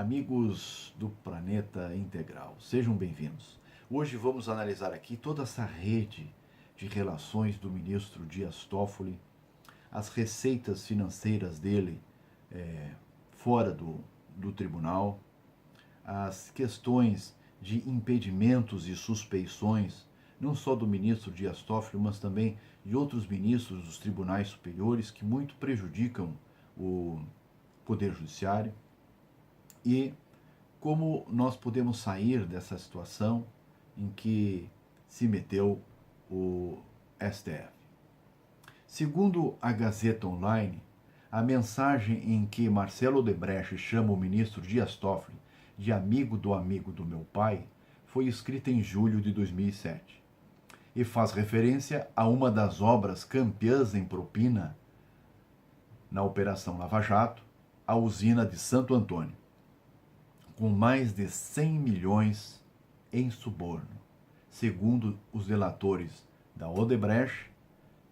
Amigos do Planeta Integral, sejam bem-vindos. Hoje vamos analisar aqui toda essa rede de relações do ministro Dias Toffoli, as receitas financeiras dele fora do tribunal, as questões de impedimentos e suspeições, não só do ministro Dias Toffoli, mas também de outros ministros dos tribunais superiores que muito prejudicam o Poder Judiciário. E como nós podemos sair dessa situação em que se meteu o STF. Segundo a Gazeta Online, a mensagem em que Marcelo Odebrecht chama o ministro Dias Toffoli de amigo do meu pai foi escrita em julho de 2007 e faz referência a uma das obras campeãs em propina na Operação Lava Jato, a usina de Santo Antônio, com mais de 100 milhões em suborno, segundo os delatores da Odebrecht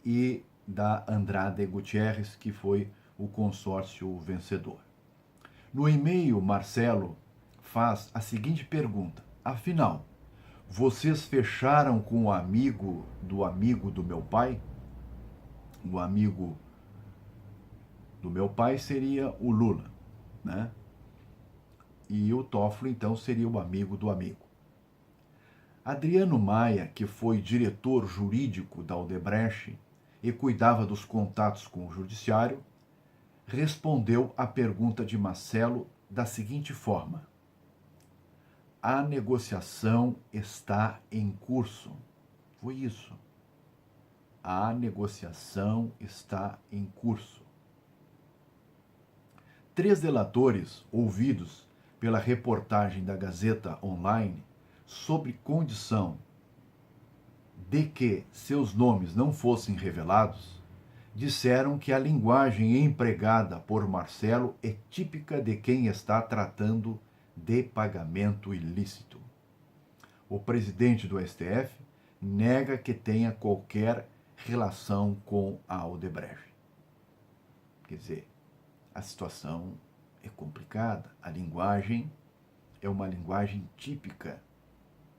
e da Andrade Gutierrez, que foi o consórcio vencedor. No e-mail, Marcelo faz a seguinte pergunta: afinal, vocês fecharam com o amigo do meu pai? O amigo do meu pai seria o Lula, né? E o Toffoli, então, seria o amigo do amigo. Adriano Maia, que foi diretor jurídico da Odebrecht e cuidava dos contatos com o judiciário, respondeu à pergunta de Marcelo da seguinte forma: a negociação está em curso. Foi isso. A negociação está em curso. 3 delatores ouvidos pela reportagem da Gazeta Online, sob condição de que seus nomes não fossem revelados, disseram que a linguagem empregada por Marcelo é típica de quem está tratando de pagamento ilícito. O presidente do STF nega que tenha qualquer relação com a Odebrecht. Quer dizer, a situação é complicada. A linguagem é uma linguagem típica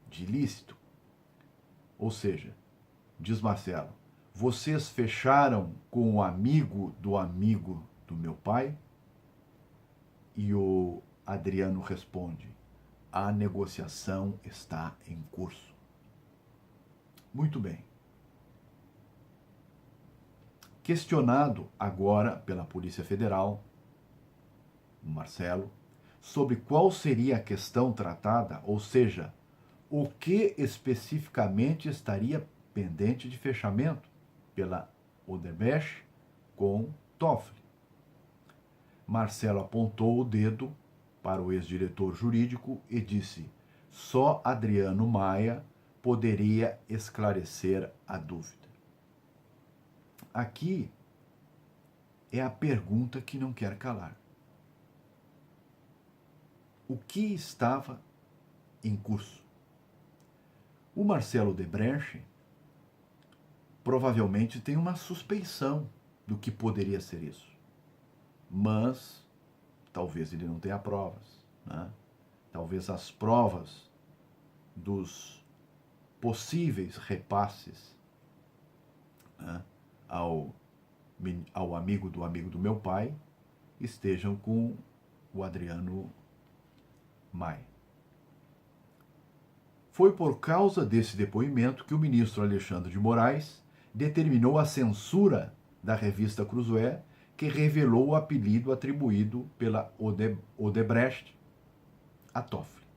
de ilícito. Ou seja, diz Marcelo, vocês fecharam com o amigo do meu pai? E o Adriano responde, a negociação está em curso. Muito bem. Questionado agora pela Polícia Federal, Marcelo, sobre qual seria a questão tratada, ou seja, o que especificamente estaria pendente de fechamento pela Odebrecht com Toffoli. Marcelo apontou o dedo para o ex-diretor jurídico e disse: só Adriano Maia poderia esclarecer a dúvida. Aqui é a pergunta que não quer calar. O que estava em curso? O Marcelo Odebrecht provavelmente tem uma suspeição do que poderia ser isso. Mas talvez ele não tenha provas, né? Talvez as provas dos possíveis repasses, né, ao amigo do meu pai estejam com o Adriano Maia. Foi por causa desse depoimento que o ministro Alexandre de Moraes determinou a censura da revista Cruzoé, que revelou o apelido atribuído pela Odebrecht a Toffoli.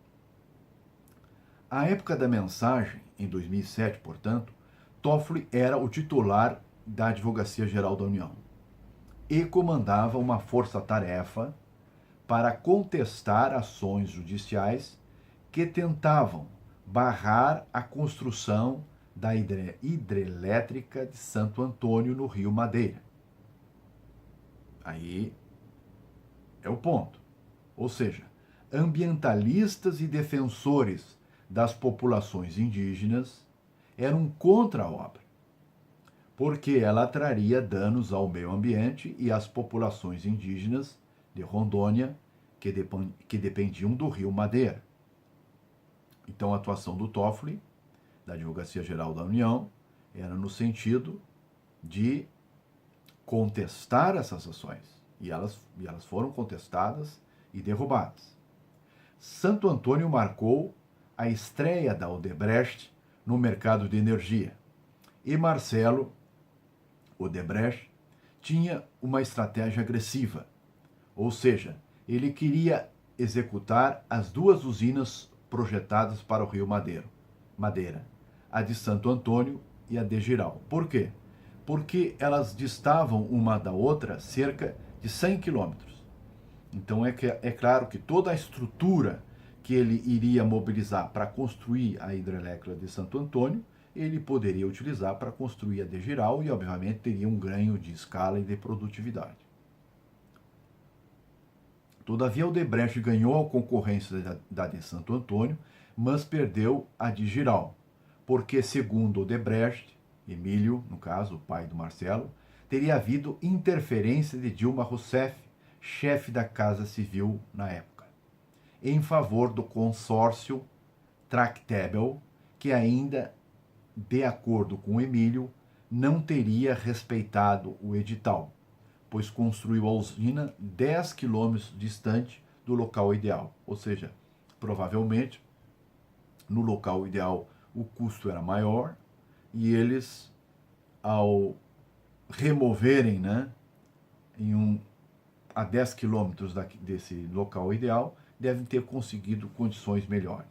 À época da mensagem, em 2007, portanto, Toffoli era o titular da Advocacia Geral da União e comandava uma força-tarefa para contestar ações judiciais que tentavam barrar a construção da hidrelétrica de Santo Antônio, no Rio Madeira. Aí é o ponto. Ou seja, ambientalistas e defensores das populações indígenas eram contra a obra, porque ela traria danos ao meio ambiente e às populações indígenas de Rondônia que dependiam do rio Madeira. Então, a atuação do Toffoli, da Advocacia Geral da União, era no sentido de contestar essas ações. E elas foram contestadas e derrubadas. Santo Antônio marcou a estreia da Odebrecht no mercado de energia. E Marcelo Odebrecht tinha uma estratégia agressiva, ou seja, ele queria executar as duas usinas projetadas para o Rio Madeira, a de Santo Antônio e a de Jirau. Por quê? Porque elas distavam uma da outra cerca de 100 quilômetros. Então é claro que toda a estrutura que ele iria mobilizar para construir a hidrelétrica de Santo Antônio, ele poderia utilizar para construir a de Jirau e, obviamente, teria um ganho de escala e de produtividade. Todavia, Odebrecht ganhou a concorrência da de Santo Antônio, mas perdeu a de Jirau, porque, segundo Odebrecht, Emílio, no caso, o pai do Marcelo, teria havido interferência de Dilma Rousseff, chefe da Casa Civil na época, em favor do consórcio Tractebel, que ainda, de acordo com Emílio, não teria respeitado o edital, pois construiu a usina 10 quilômetros distante do local ideal. Ou seja, provavelmente, no local ideal o custo era maior e eles, ao removerem, a 10 quilômetros desse local ideal, devem ter conseguido condições melhores.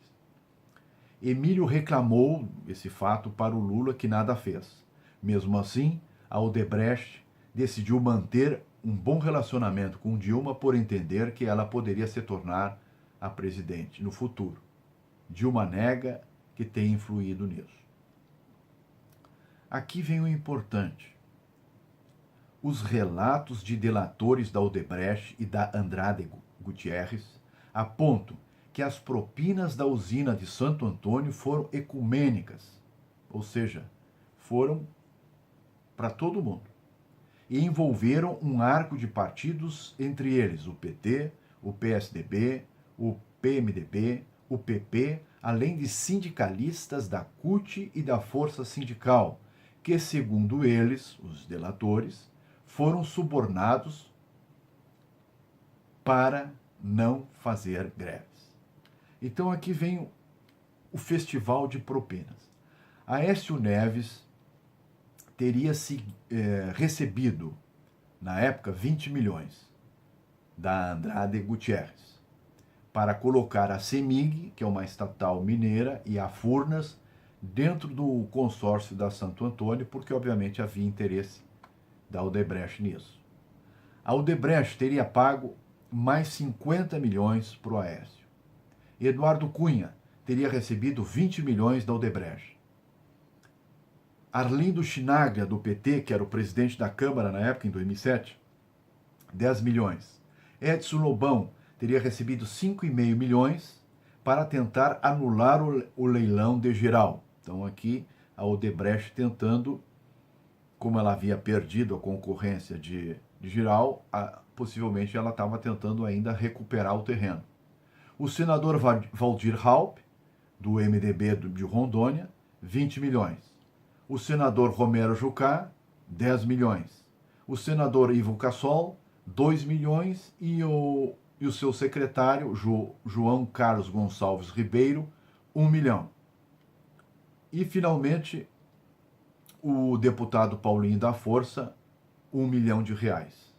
Emílio reclamou esse fato para o Lula, que nada fez. Mesmo assim, a Odebrecht decidiu manter um bom relacionamento com Dilma por entender que ela poderia se tornar a presidente no futuro. Dilma nega que tenha influído nisso. Aqui vem o importante. Os relatos de delatores da Odebrecht e da Andrade Gutierrez apontam que as propinas da usina de Santo Antônio foram ecumênicas, ou seja, foram para todo mundo, e envolveram um arco de partidos, entre eles o PT, o PSDB, o PMDB, o PP, além de sindicalistas da CUT e da Força Sindical, que, segundo eles, os delatores, foram subornados para não fazer greves. Então aqui vem o festival de propinas. Aécio Neves teria recebido, na época, 20 milhões da Andrade Gutierrez para colocar a CEMIG, que é uma estatal mineira, e a Furnas dentro do consórcio da Santo Antônio, porque obviamente havia interesse da Odebrecht nisso. A Odebrecht teria pago mais 50 milhões para o Aécio. Eduardo Cunha teria recebido 20 milhões da Odebrecht. Arlindo Chinaglia, do PT, que era o presidente da Câmara na época, em 2007, 10 milhões. Edson Lobão teria recebido 5,5 milhões para tentar anular o leilão de Jirau. Então aqui a Odebrecht tentando, como ela havia perdido a concorrência de Jirau, possivelmente ela estava tentando ainda recuperar o terreno. O senador Valdir Raupp, do MDB de Rondônia, 20 milhões. O senador Romero Jucá, 10 milhões. O senador Ivo Cassol, 2 milhões. E o seu secretário, João Carlos Gonçalves Ribeiro, 1 milhão. E, finalmente, o deputado Paulinho da Força, 1 milhão de reais.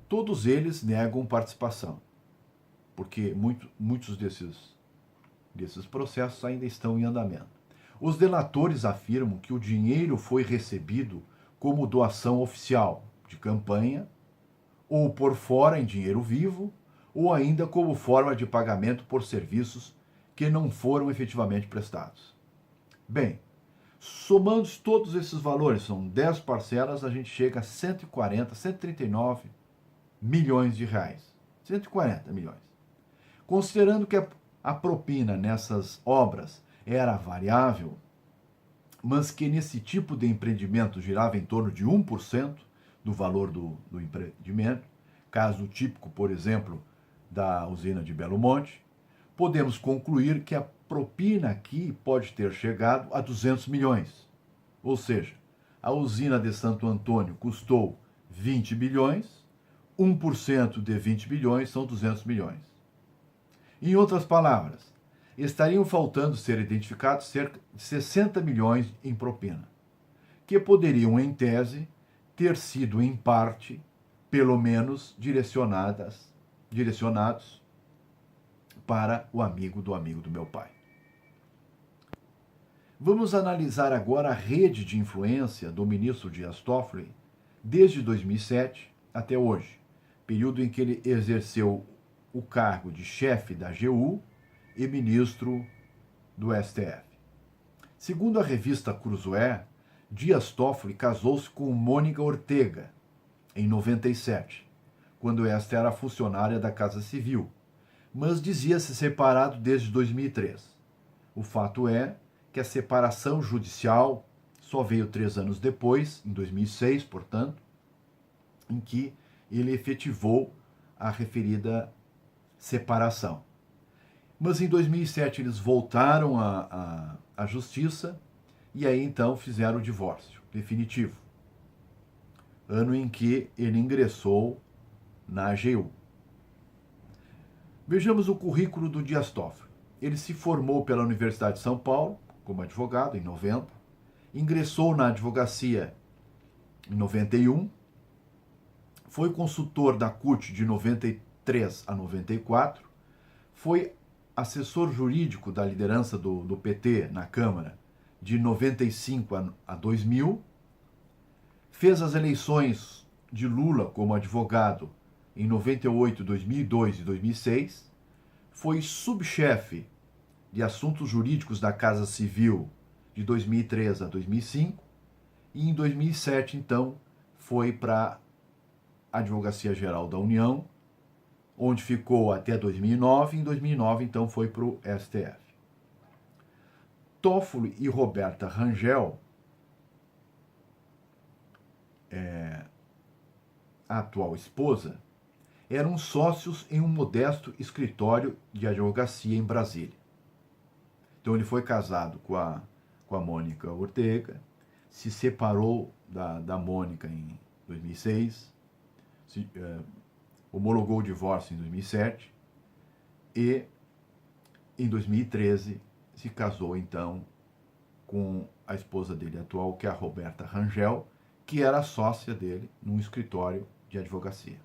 Todos eles negam participação, porque muitos desses processos ainda estão em andamento. Os delatores afirmam que o dinheiro foi recebido como doação oficial de campanha, ou por fora em dinheiro vivo, ou ainda como forma de pagamento por serviços que não foram efetivamente prestados. Bem, somando todos esses valores, são 10 parcelas, a gente chega a 140, 139 milhões de reais. 140 milhões. Considerando que a propina nessas obras era variável, mas que nesse tipo de empreendimento girava em torno de 1% do valor do empreendimento, caso típico, por exemplo, da usina de Belo Monte, podemos concluir que a propina aqui pode ter chegado a 200 milhões. Ou seja, a usina de Santo Antônio custou 20 bilhões, 1% de 20 bilhões são 200 milhões. Em outras palavras, estariam faltando ser identificados cerca de 60 milhões em propina, que poderiam, em tese, ter sido, em parte, pelo menos direcionados para o amigo do meu pai. Vamos analisar agora a rede de influência do ministro Dias Toffoli desde 2007 até hoje, período em que ele exerceu o cargo de chefe da AGU e ministro do STF. Segundo a revista Cruzoé, Dias Toffoli casou-se com Mônica Ortega em 97, quando esta era funcionária da Casa Civil, mas dizia-se separado desde 2003. O fato é que a separação judicial só veio 3 anos depois, em 2006, portanto, em que ele efetivou a referida separação. Mas em 2007 eles voltaram à justiça e aí então fizeram o divórcio definitivo. Ano em que ele ingressou na AGU. Vejamos o currículo do Dias Toffoli. Ele se formou pela Universidade de São Paulo como advogado em 90, ingressou na advocacia em 91, foi consultor da CUT de 93 a 94, foi assessor jurídico da liderança do PT na Câmara de 95 a 2000, fez as eleições de Lula como advogado em 98, 2002 e 2006, foi subchefe de assuntos jurídicos da Casa Civil de 2003 a 2005 e em 2007, então, foi para a Advocacia Geral da União, onde ficou até 2009, e em 2009, então, foi para o STF. Toffoli e Roberta Rangel, a atual esposa, eram sócios em um modesto escritório de advocacia em Brasília. Então ele foi casado com a Mônica Ortega, se separou da Mônica em 2006, homologou o divórcio em 2007 e em 2013 se casou então com a esposa dele atual, que é a Roberta Rangel, que era sócia dele num escritório de advocacia.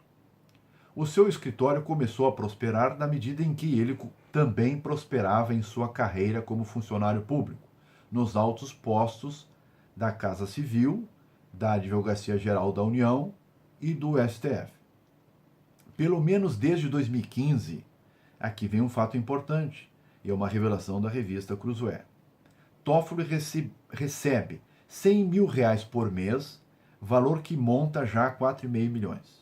O seu escritório começou a prosperar na medida em que ele também prosperava em sua carreira como funcionário público, nos altos postos da Casa Civil, da Advocacia Geral da União e do STF. Pelo menos desde 2015, aqui vem um fato importante, e é uma revelação da revista Cruzoé. Toffoli recebe 100 mil reais por mês, valor que monta já 4,5 milhões.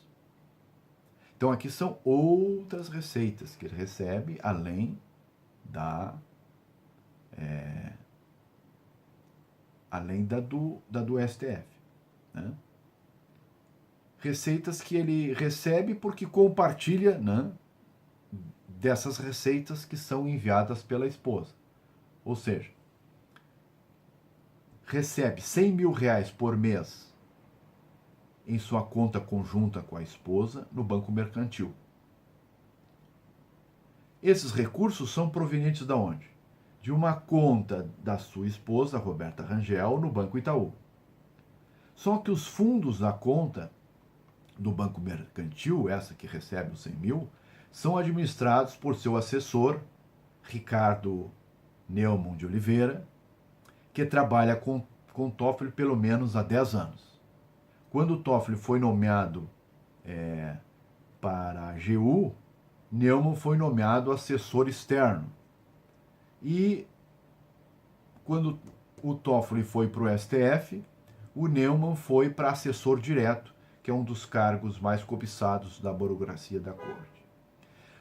Então aqui são outras receitas que ele recebe, além da do STF. Né? Receitas que ele recebe porque compartilha, né, dessas receitas que são enviadas pela esposa. Ou seja, recebe 100 mil reais por mês em sua conta conjunta com a esposa no Banco Mercantil. Esses recursos são provenientes de onde? De uma conta da sua esposa, Roberta Rangel, no Banco Itaú. Só que os fundos da conta do Banco Mercantil, essa que recebe os 100 mil, são administrados por seu assessor, Ricardo Neumann de Oliveira, que trabalha com Toffoli pelo menos há 10 anos. Quando Toffoli foi nomeado para a AGU, Neumann foi nomeado assessor externo. E quando o Toffoli foi para o STF, o Neumann foi para assessor direto, que é um dos cargos mais cobiçados da burocracia da corte.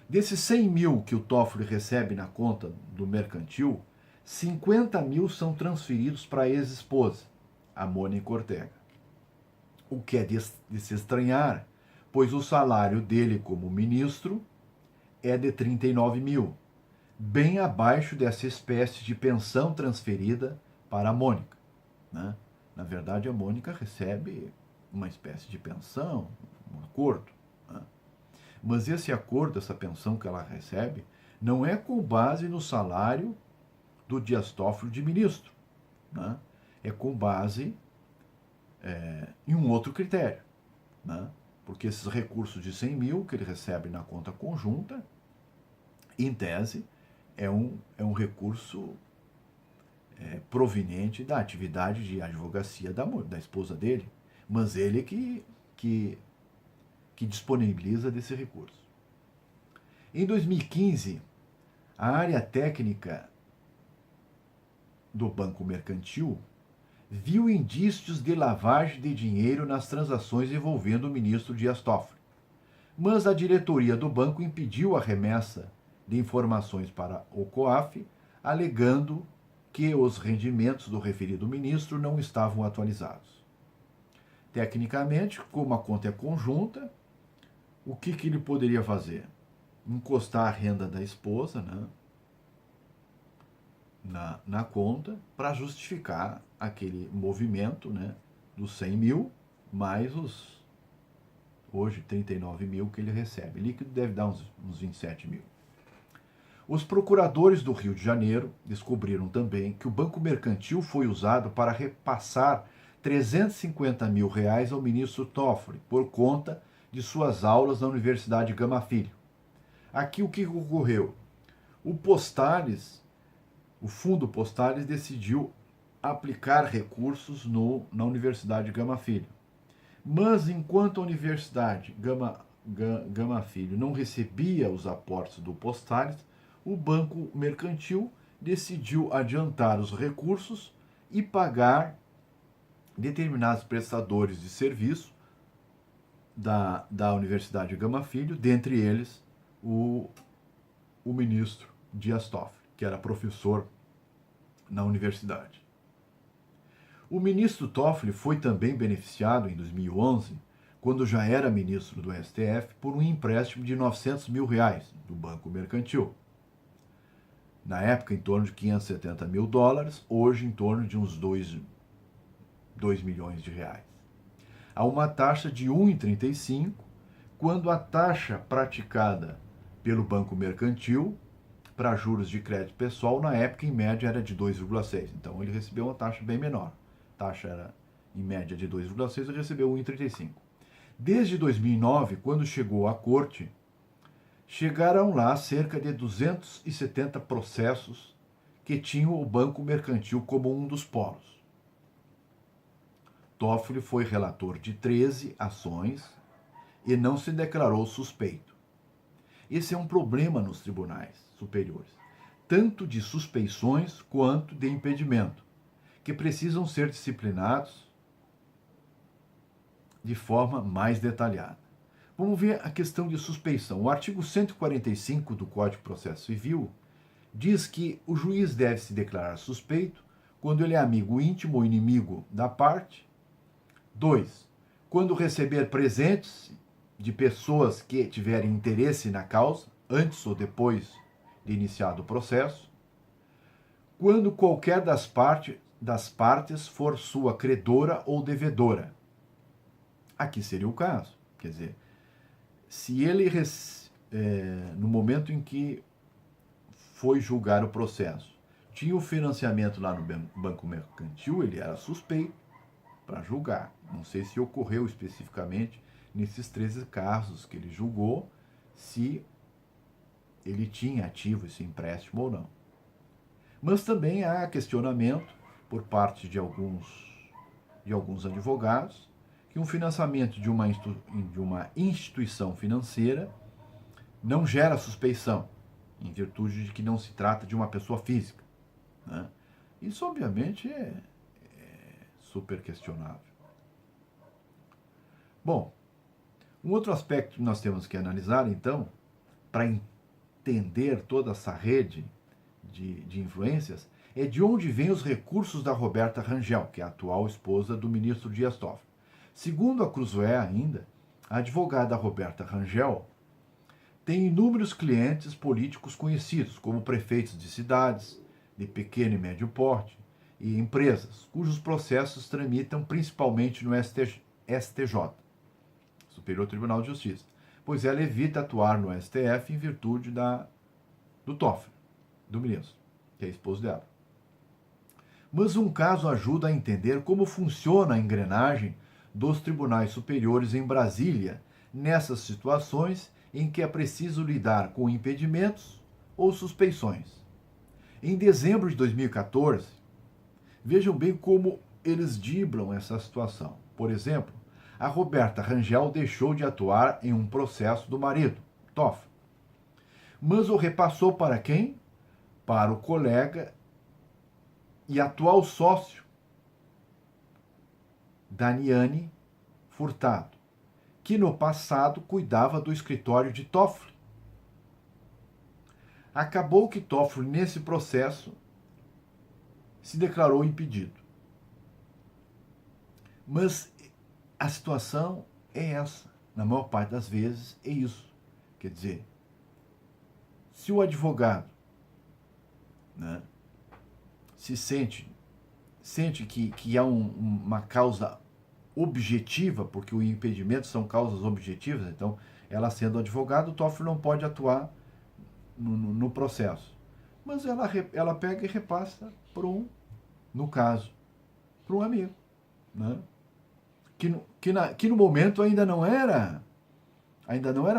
Desses 100 mil que o Toffoli recebe na conta do mercantil, 50 mil são transferidos para a ex-esposa, a Mônica Ortega. o que é de se estranhar, pois o salário dele como ministro é de 39 mil, bem abaixo dessa espécie de pensão transferida para a Mônica. Né? Na verdade, a Mônica recebe uma espécie de pensão, um acordo. Né? Mas esse acordo, essa pensão que ela recebe, não é com base no salário do Dias Toffoli de ministro. Né? É com base em um outro critério. Né? Porque esses recursos de 100 mil que ele recebe na conta conjunta, em tese, é um recurso proveniente da atividade de advocacia da esposa dele, mas ele que disponibiliza desse recurso. Em 2015, a área técnica do Banco Mercantil viu indícios de lavagem de dinheiro nas transações envolvendo o ministro Dias Toffoli, mas a diretoria do banco impediu a remessa de informações para o COAF, alegando que os rendimentos do referido ministro não estavam atualizados. Tecnicamente, como a conta é conjunta, o que ele poderia fazer? Encostar a renda da esposa, né, na conta para justificar aquele movimento, né, dos 100 mil mais os, hoje, 39 mil que ele recebe. Líquido deve dar uns 27 mil. Os procuradores do Rio de Janeiro descobriram também que o Banco Mercantil foi usado para repassar 350 mil reais ao ministro Toffoli por conta de suas aulas na Universidade Gama Filho. Aqui o que ocorreu? O Fundo Postales decidiu aplicar recursos na Universidade Gama Filho. Mas enquanto a Universidade Gama Filho não recebia os aportes do Postales, o Banco Mercantil decidiu adiantar os recursos e pagar determinados prestadores de serviço da Universidade Gama Filho, dentre eles o ministro Dias Toffoli, que era professor na universidade. O ministro Toffoli foi também beneficiado em 2011, quando já era ministro do STF, por um empréstimo de 900 mil reais do Banco Mercantil. Na época, em torno de 570 mil dólares, hoje em torno de uns 2 milhões de reais. Há uma taxa de 1,35, quando a taxa praticada pelo Banco Mercantil para juros de crédito pessoal, na época, em média, era de 2,6. Então, ele recebeu uma taxa bem menor. A taxa era, em média, de 2,6, ele recebeu 1,35. Desde 2009, quando chegou à corte, chegaram lá cerca de 270 processos que tinham o Banco Mercantil como um dos polos. Toffoli foi relator de 13 ações e não se declarou suspeito. Esse é um problema nos tribunais superiores, tanto de suspeições quanto de impedimento, que precisam ser disciplinados de forma mais detalhada. Vamos ver a questão de suspeição. O artigo 145 do Código de Processo Civil diz que o juiz deve se declarar suspeito quando ele é amigo íntimo ou inimigo da parte. 2. Quando receber presentes de pessoas que tiverem interesse na causa, antes ou depois de iniciado o processo. Quando qualquer das partes for sua credora ou devedora. Aqui seria o caso. Quer dizer, se ele, no momento em que foi julgar o processo, tinha o financiamento lá no Banco Mercantil, ele era suspeito para julgar. Não sei se ocorreu especificamente nesses 13 casos que ele julgou, se ele tinha ativo esse empréstimo ou não. Mas também há questionamento por parte de alguns advogados que um financiamento de uma instituição financeira não gera suspeição, em virtude de que não se trata de uma pessoa física. Né? Isso, obviamente, é super questionável. Bom, um outro aspecto que nós temos que analisar, então, para entender toda essa rede de influências, é de onde vêm os recursos da Roberta Rangel, que é a atual esposa do ministro Dias Toffoli. Segundo a Cruzoé ainda, a advogada Roberta Rangel tem inúmeros clientes políticos conhecidos, como prefeitos de cidades de pequeno e médio porte e empresas, cujos processos tramitam principalmente no STJ, Superior Tribunal de Justiça, pois ela evita atuar no STF em virtude do Toffoli, do ministro, que é esposo dela. Mas um caso ajuda a entender como funciona a engrenagem dos tribunais superiores em Brasília, nessas situações em que é preciso lidar com impedimentos ou suspeições. Em dezembro de 2014, vejam bem como eles driblam essa situação. Por exemplo, a Roberta Rangel deixou de atuar em um processo do marido, Toffoli, mas o repassou para quem? Para o colega e atual sócio, Daniane Furtado, que no passado cuidava do escritório de Toffoli. Acabou que Toffoli, nesse processo, se declarou impedido. Mas a situação é essa. Na maior parte das vezes é isso. Quer dizer, se o advogado, né, se sente que há uma causa objetiva, porque os impedimentos são causas objetivas, então ela sendo advogado, o Toffoli não pode atuar no processo. Mas ela pega e repassa para no caso, para um amigo, né? Que no momento ainda não era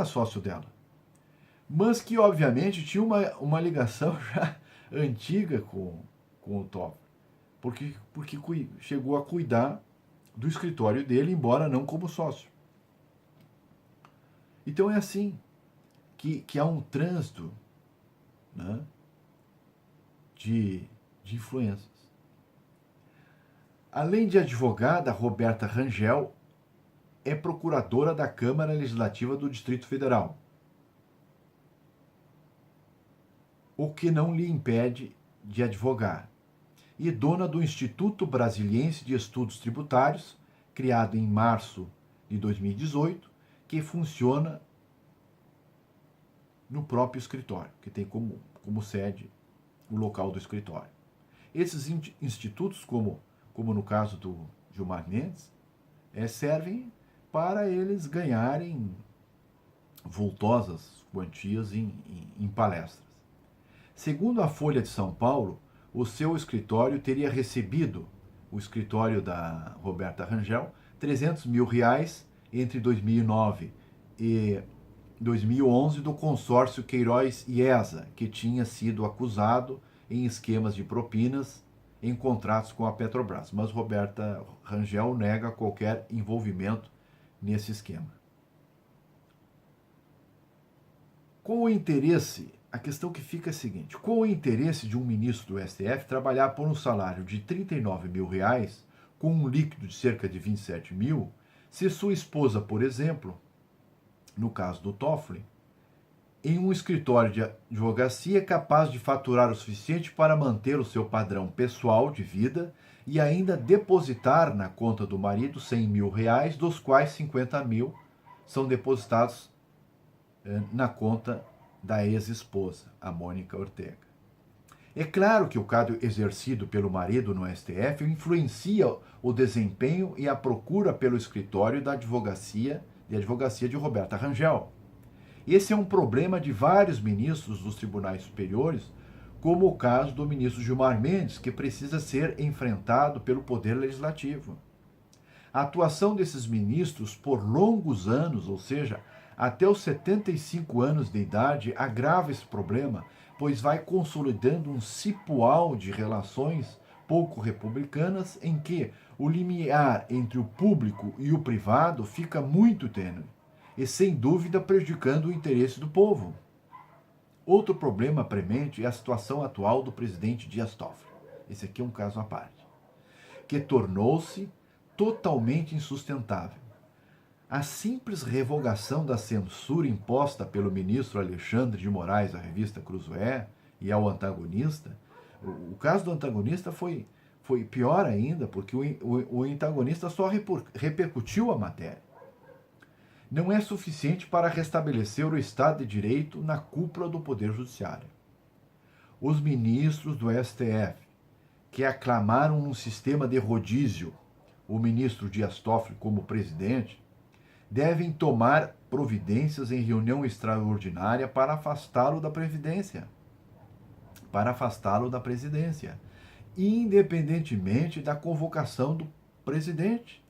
sócio dela, mas que obviamente tinha uma ligação já antiga com o Toffoli, porque chegou a cuidar do escritório dele, embora não como sócio. Então é assim que há um trânsito, né, de influências. Além de advogada, Roberta Rangel é procuradora da Câmara Legislativa do Distrito Federal, o que não lhe impede de advogar, e dona do Instituto Brasiliense de Estudos Tributários, criado em março de 2018, que funciona no próprio escritório, que tem como sede o local do escritório. Esses institutos, como no caso do Gilmar Mendes, servem para eles ganharem vultosas quantias em palestras. Segundo a Folha de São Paulo, o seu escritório teria recebido, o escritório da Roberta Rangel, R$300 mil entre 2009 e 2011 do consórcio Queiroz e ESA, que tinha sido acusado em esquemas de propinas em contratos com a Petrobras. Mas Roberta Rangel nega qualquer envolvimento nesse esquema. Com o interesse, a questão que fica é a seguinte: com o interesse de um ministro do STF trabalhar por um salário de R$39 mil, com um líquido de cerca de 27 mil, se sua esposa, por exemplo, no caso do Toffoli, em um escritório de advocacia é capaz de faturar o suficiente para manter o seu padrão pessoal de vida e ainda depositar na conta do marido R$100 mil, dos quais 50 mil são depositados na conta da ex-esposa, a Mônica Ortega. É claro que o cargo exercido pelo marido no STF influencia o desempenho e a procura pelo escritório da advocacia de Roberta Rangel. Esse é um problema de vários ministros dos tribunais superiores, como o caso do ministro Gilmar Mendes, que precisa ser enfrentado pelo Poder Legislativo. A atuação desses ministros por longos anos, ou seja, até os 75 anos de idade, agrava esse problema, pois vai consolidando um cipoal de relações pouco republicanas em que o limiar entre o público e o privado fica muito tênue e, sem dúvida, prejudicando o interesse do povo. Outro problema premente é a situação atual do presidente Dias Toffoli. Esse aqui é um caso à parte, que tornou-se totalmente insustentável. A simples revogação da censura imposta pelo ministro Alexandre de Moraes à revista Cruzoé e ao antagonista, o caso do antagonista foi foi pior ainda, porque o antagonista só repercutiu a matéria. Não é suficiente para restabelecer o Estado de Direito na cúpula do Poder Judiciário. Os ministros do STF, que aclamaram um sistema de rodízio, o ministro Dias Toffoli como presidente, devem tomar providências em reunião extraordinária para afastá-lo da presidência. Independentemente da convocação do presidente,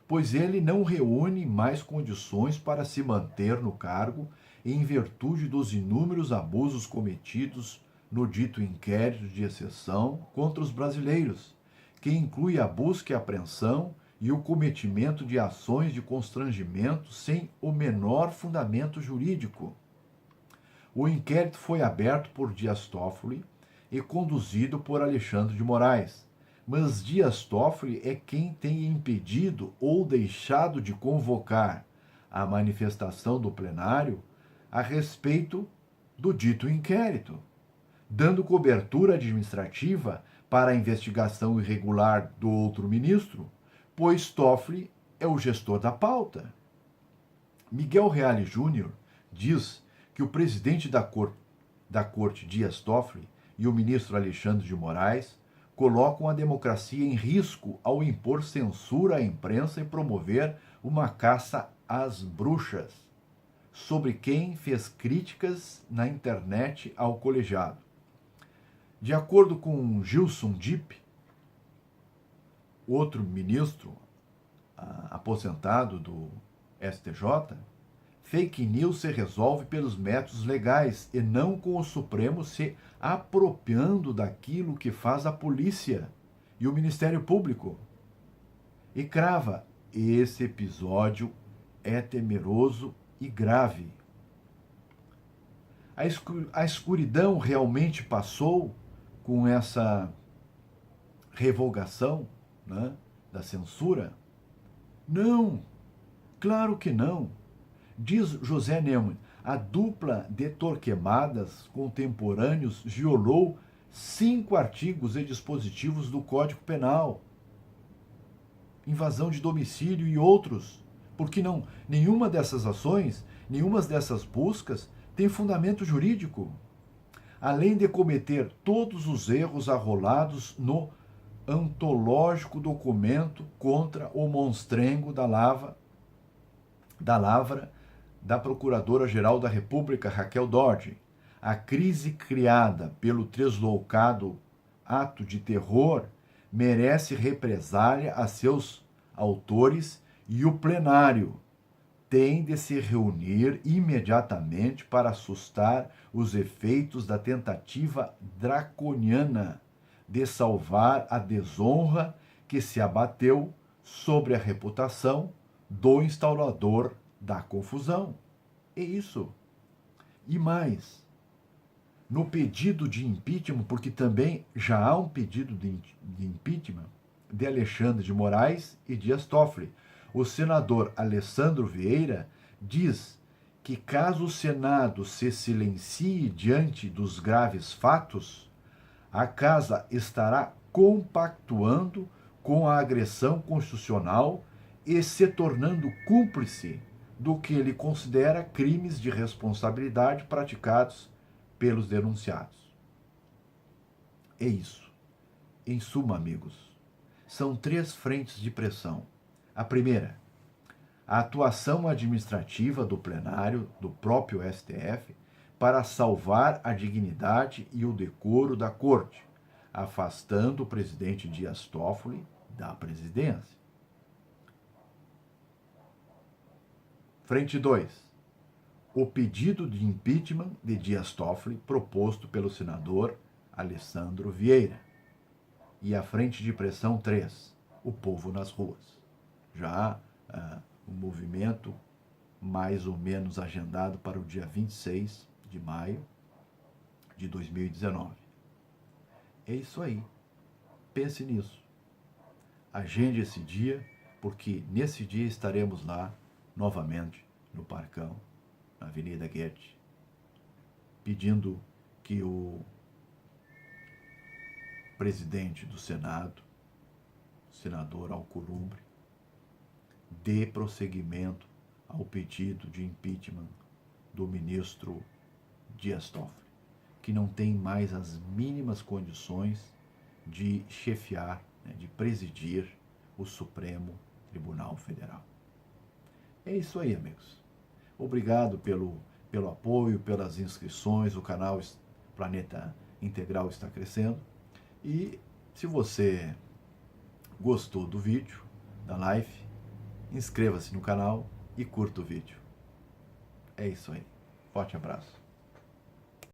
pois ele não reúne mais condições para se manter no cargo em virtude dos inúmeros abusos cometidos no dito inquérito de exceção contra os brasileiros, que inclui a busca e apreensão e o cometimento de ações de constrangimento sem o menor fundamento jurídico. O inquérito foi aberto por Dias Toffoli e conduzido por Alexandre de Moraes, mas Dias Toffoli é quem tem impedido ou deixado de convocar a manifestação do plenário a respeito do dito inquérito, dando cobertura administrativa para a investigação irregular do outro ministro, pois Toffoli é o gestor da pauta. Miguel Reale Júnior diz que o presidente da Corte, Dias Toffoli, e o ministro Alexandre de Moraes colocam a democracia em risco ao impor censura à imprensa e promover uma caça às bruxas sobre quem fez críticas na internet ao colegiado. De acordo com Gilson Dipp, outro ministro aposentado do STJ, fake news se resolve pelos métodos legais e não com o Supremo se apropriando daquilo que faz a polícia e o Ministério Público. E crava, esse episódio é temeroso e grave. A escuridão realmente passou com essa revogação, né, da censura? Não, claro que não. Diz José Neumann, a dupla de Torquemadas contemporâneos violou 5 artigos e dispositivos do Código Penal. Invasão de domicílio e outros. Porque não, nenhuma dessas ações, nenhuma dessas buscas tem fundamento jurídico. Além de cometer todos os erros arrolados no antológico documento contra o monstrengo da lavra da Procuradora-Geral da República, Raquel Dodge. A crise criada pelo deslocado ato de terror merece represália a seus autores e o plenário tem de se reunir imediatamente para assustar os efeitos da tentativa draconiana de salvar a desonra que se abateu sobre a reputação do instaurador da confusão. É isso. E mais, no pedido de impeachment, porque também já há um pedido de impeachment de Alexandre de Moraes e Dias Toffoli, o senador Alessandro Vieira diz que caso o Senado se silencie diante dos graves fatos, a Casa estará compactuando com a agressão constitucional e se tornando cúmplice do que ele considera crimes de responsabilidade praticados pelos denunciados. É isso. Em suma, amigos, são 3 frentes de pressão. A primeira, a atuação administrativa do plenário do próprio STF para salvar a dignidade e o decoro da Corte, afastando o presidente Dias Toffoli da presidência. Frente 2. O pedido de impeachment de Dias Toffoli proposto pelo senador Alessandro Vieira. E a frente de pressão 3. O povo nas ruas. Já um movimento mais ou menos agendado para o dia 26 de maio de 2019. É isso aí. Pense nisso. Agende esse dia, porque nesse dia estaremos lá novamente no Parcão, na Avenida Goethe, pedindo que o presidente do Senado, senador Alcolumbre, dê prosseguimento ao pedido de impeachment do ministro Dias Toffoli, que não tem mais as mínimas condições de chefiar, de presidir o Supremo Tribunal Federal. É isso aí, amigos. Obrigado pelo apoio, pelas inscrições. O canal Planeta Integral está crescendo. E se você gostou do vídeo, da live, inscreva-se no canal e curta o vídeo. É isso aí. Forte abraço.